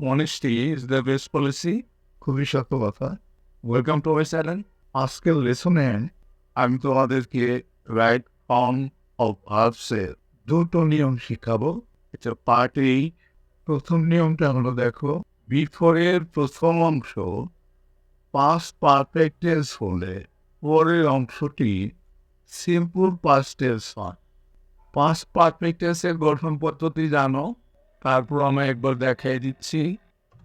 honesty is the best policy. খুবই সত্য কথা। Welcome to my channel. আজকের লেসনে আমি তোমাদেরকে রাইট ফর্ম অফ ভার্বসের দুটো নিয়ম শিখাবো। এটা পার্ট 8। প্রথম নিয়মটা হলো দেখো, বিফোরের প্রথম অংশ পাস্ট পারফেক্ট টেন্স হলে পরের অংশটি সিম্পল পাস্ট টেন্স হয়। পাস্ট পারফেক্ট টেন্সের গঠন পদ্ধতি জানো, তারপর আমি একবার দেখাই দিচ্ছি।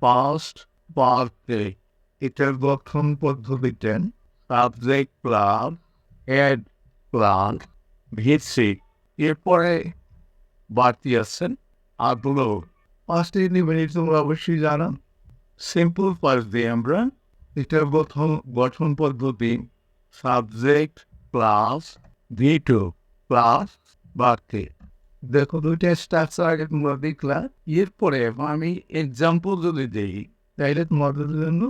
পাস্ট পারফেক্ট এটার গঠন পদ্ধতিতে subject plus had plus VC, এরপরে বাড়তি আছেন আগুলো। পাস্ট ইনিভারি তোমরা অবশ্যই জানো। সিম্পল পাস্ট দিয়ে আমরা এটার গঠন পদ্ধতি সাবজেক্ট প্লাস V2 প্লাস বাড়তি। দেখো দুইটা স্ট্রাকচার আগে তোমরা দেখলা, এরপরে আমি এক্সাম্পল যদি দিই তাইলে তোমাদের জন্য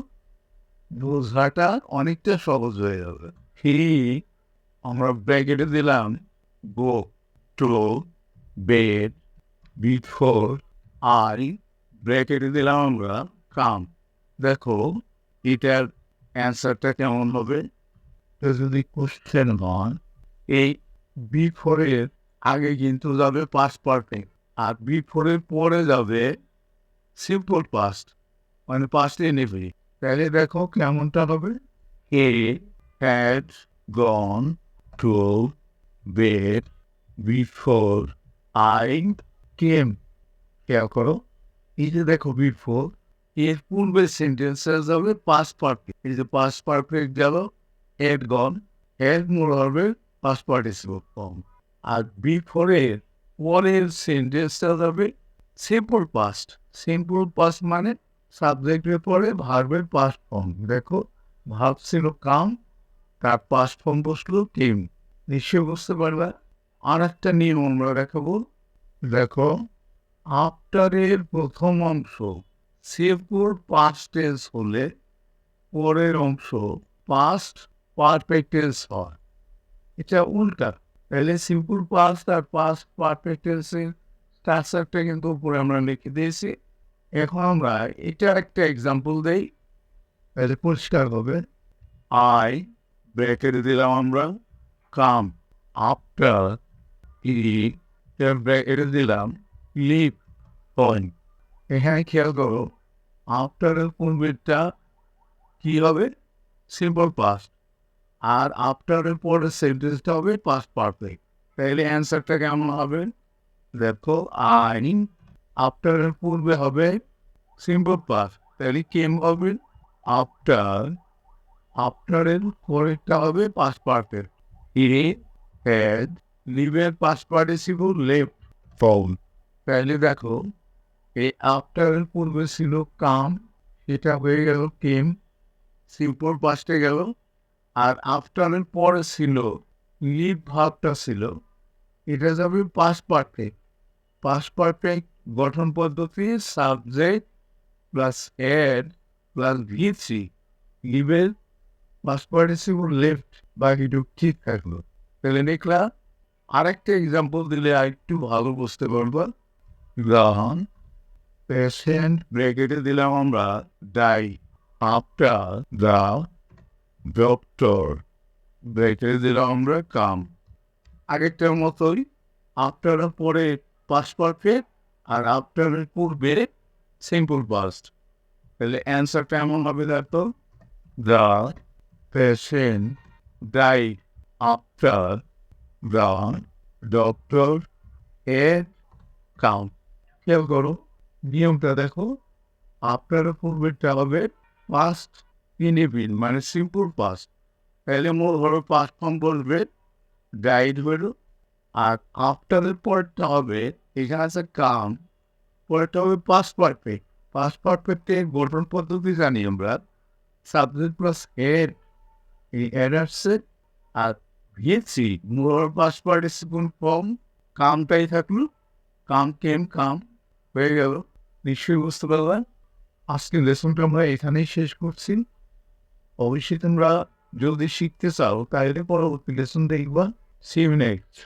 বোঝাটা অনেকটা সহজ হয়ে যাবে। হি আমরা ব্র্যাকেটে দিলাম go to bed before I, ব্র্যাকেটে দিলাম আমরা কাম। দেখো এটার অ্যান্সারটা কেমন হবে? যদি কোশ্চেন হয়, এই বিফোরের আগে কিন্তু যাবে পাস্ট পারফেক্ট, আর বিফোরের পরে যাবে সিম্পল পাস্ট, মানে পাস্ট ইনডিফিনিট। তাহলে দেখো কেমনটা হবে, he had gone to bed before I came. খেয়াল করো, এই যে দেখো বিফোর, এর পূর্বের সেন্টেন্সে যাবে পাস্ট পারফেক্ট। এই যে পাস্ট পারফেক্ট গেল, হ্যাড গন, হ্যাড মোর হবে পাস্ট পার্টিসিপল ফর্ম। আর বিফোরের পরের সেন্টেন্সটা যাবে সিম্পল পাস্ট। সিম্পল পাস্ট মানে সাবজেক্টের পরে ভার্বের পাস্ট ফর্ম। দেখো ভার্ব ছিল কাম, তার পাস্ট ফর্ম বসলো কেম। নিশ্চয়ই বুঝতে পারবা। আর একটা নিয়ম আমরা দেখাবো। দেখো আফটারের প্রথম অংশ সিম্পল পাস্ট টেন্স হলে পরের অংশ পাস্ট পারফেক্ট টেন্স হয়। এটা উল্টা। তাহলে সিম্পল পাস্ট আর পাস্ট পারফেক্ট টেন্সের স্ট্রাকচারটা কিন্তু উপরে আমরা লিখে দিয়েছি। এখন আমরা এটার একটা এক্সাম্পল দেই, তাহলে পরিষ্কার হবে। আই ব্র্যাকেটে দিলাম আমরা কাম, আফটার ই ব্র্যাকেটে দিলাম লিভ পয়েন্ট। এখানে খেয়াল করো, আফটারের পূর্বেরটা কি হবে? সিম্পল পাস্ট, আর আফটারের পরের সেন্টেন্সটা হবে পাস্ট পারফেক্ট। তাহলে অ্যান্সারটা কেমন হবে? দেখো আই আফটারের পূর্বে হবে সিম্পল পাস্ট, তাহলে কেম হবে আফটার, আফটারের পরেরটা হবে পাস্ট পারফেক্ট। হি হ্যাড, লিভের পাস্ট পার্টিসিপল লেফট ফর্ম। তাহলে দেখো এই আফটারের পূর্বে ছিল কাম, সেটা হয়ে গেল কেম, সিম্পল পাস্টে গেল। আর আফটারের পরে ছিল লিভ ভাবটা ছিল, এটা যাবে পাস্ট পারফেক্ট। পাস্ট পারফেক্ট গঠন পদ্ধতি সাবজেক্ট প্লাস হেড প্লাস ভিসি, লিভের পাস্ট পার্টিসিপল লেফট, বাকিটুকু ঠিক থাকলো। তাহলে দেখলা। আরেকটা এক্সাম্পল দিলে আর একটু ভালো বুঝতে পারবো। গ্রহণ পেশেন্ট ব্র্যাকেটে দিলাম আমরা ডাই, আফটার দ্য ডক্টর ব্র্যাকেটে দিলাম আমরা কাম। আগেরটার মতোই আফটারের পরে পাস্ট পারফেক্ট আর আফটারের পূর্বে সিম্পল পাস্ট। তাহলে অ্যান্সারটা এমন হবে, দেখো the patient died after the doctor had come. খেয়াল করো নিয়মটা দেখো, আফটারের পূর্বেরটা হবে পাস্ট ইনডিফিনিট মানে সিম্পল পাস্ট। তাহলে মোর হলো পাস্ট ফর্ম বলবে ডাইড হলো, আর আফটারের পরটা হবে এখানে আছে কাম, পরেরটা হবে পাস্ট পারফেক্ট। পাস্ট পারফেক্টের গঠন পদ্ধতি জানি আমরা, সাবজেক্ট প্লাস হেড, এই হেড আসছে, আর ভিএসি মোর পাস্ট পার্টিসিপল ফর্ম কামটাই থাকলো, কাম কেম কাম হয়ে গেল। নিশ্চয়ই বুঝতে পারলাম। আজকের লেসনটা আমরা এখানেই শেষ করছি। অবশ্যই তোমরা যদি শিখতে চাও তাহলে পরবর্তী লেসন দেখবা। See you next.